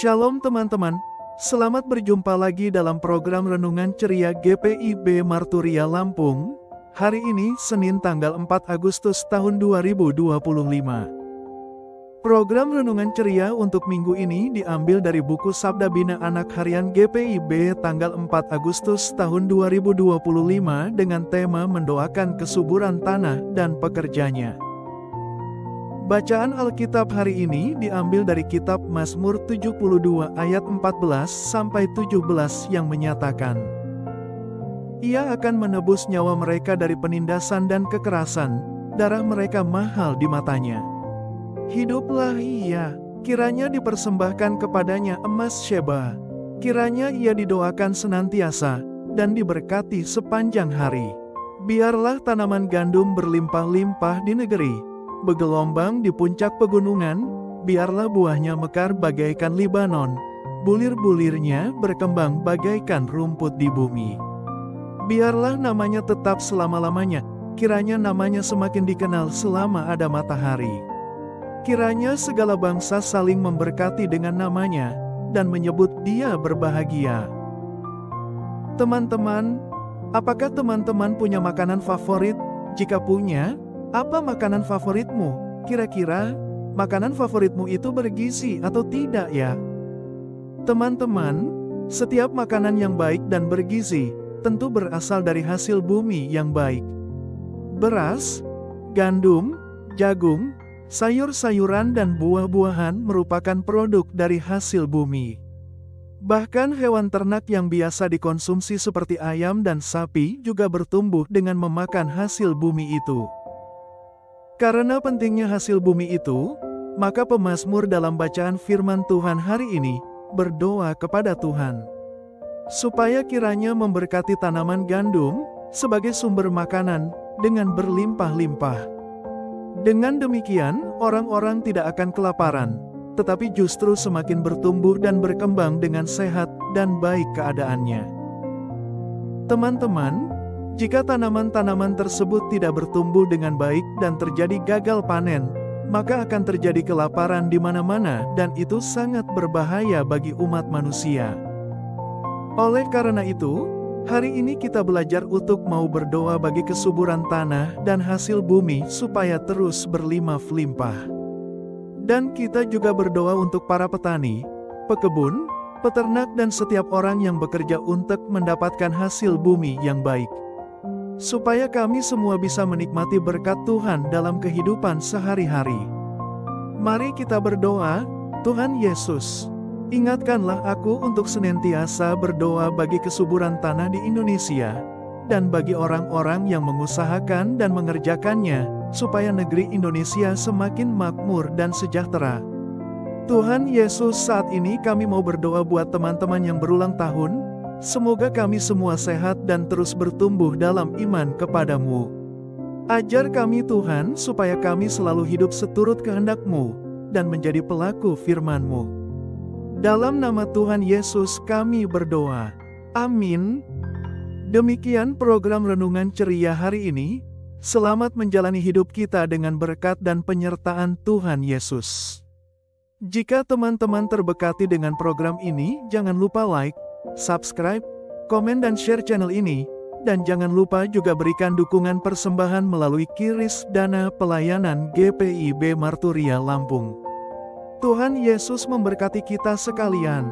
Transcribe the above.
Shalom teman-teman, selamat berjumpa lagi dalam program Renungan Ceria GPIB Marturia Lampung. Hari ini Senin tanggal 4 Agustus tahun 2025. Program Renungan Ceria untuk minggu ini diambil dari buku Sabda Bina Anak Harian GPIB tanggal 4 Agustus tahun 2025 dengan tema mendoakan kesuburan tanah dan pekerjanya. Bacaan Alkitab hari ini diambil dari kitab Mazmur 72 ayat 14-17 yang menyatakan, Ia akan menebus nyawa mereka dari penindasan dan kekerasan, darah mereka mahal di matanya. Hiduplah ia, kiranya dipersembahkan kepadanya emas Sheba, kiranya ia didoakan senantiasa, dan diberkati sepanjang hari. Biarlah tanaman gandum berlimpah-limpah di negeri, bergelombang di puncak pegunungan, biarlah buahnya mekar bagaikan Libanon, bulir-bulirnya berkembang bagaikan rumput di bumi. Biarlah namanya tetap selama-lamanya, kiranya namanya semakin dikenal selama ada matahari. Kiranya segala bangsa saling memberkati dengan namanya, dan menyebut dia berbahagia. Teman-teman, apakah teman-teman punya makanan favorit? Jika punya, apa makanan favoritmu? Kira-kira, makanan favoritmu itu bergizi atau tidak ya? Teman-teman, setiap makanan yang baik dan bergizi, tentu berasal dari hasil bumi yang baik. Beras, gandum, jagung, sayur-sayuran dan buah-buahan merupakan produk dari hasil bumi. Bahkan hewan ternak yang biasa dikonsumsi seperti ayam dan sapi juga bertumbuh dengan memakan hasil bumi itu. Karena pentingnya hasil bumi itu, maka pemazmur dalam bacaan firman Tuhan hari ini berdoa kepada Tuhan, supaya kiranya memberkati tanaman gandum sebagai sumber makanan dengan berlimpah-limpah. Dengan demikian, orang-orang tidak akan kelaparan, tetapi justru semakin bertumbuh dan berkembang dengan sehat dan baik keadaannya. Teman-teman, jika tanaman-tanaman tersebut tidak bertumbuh dengan baik dan terjadi gagal panen, maka akan terjadi kelaparan di mana-mana dan itu sangat berbahaya bagi umat manusia. Oleh karena itu, hari ini kita belajar untuk mau berdoa bagi kesuburan tanah dan hasil bumi supaya terus berlimpah-limpah. Dan kita juga berdoa untuk para petani, pekebun, peternak dan setiap orang yang bekerja untuk mendapatkan hasil bumi yang baik, supaya kami semua bisa menikmati berkat Tuhan dalam kehidupan sehari-hari. Mari kita berdoa. Tuhan Yesus, ingatkanlah aku untuk senantiasa berdoa bagi kesuburan tanah di Indonesia, dan bagi orang-orang yang mengusahakan dan mengerjakannya, supaya negeri Indonesia semakin makmur dan sejahtera. Tuhan Yesus, saat ini kami mau berdoa buat teman-teman yang berulang tahun. Semoga kami semua sehat dan terus bertumbuh dalam iman kepadamu. Ajar kami Tuhan supaya kami selalu hidup seturut kehendak-Mu dan menjadi pelaku firman-Mu. Dalam nama Tuhan Yesus kami berdoa. Amin. Demikian program Renungan Ceria hari ini. Selamat menjalani hidup kita dengan berkat dan penyertaan Tuhan Yesus. Jika teman-teman terberkati dengan program ini, jangan lupa like, subscribe, komen dan share channel ini, dan jangan lupa juga berikan dukungan persembahan melalui QRIS Dana Pelayanan GPIB Marturia Lampung. Tuhan Yesus memberkati kita sekalian.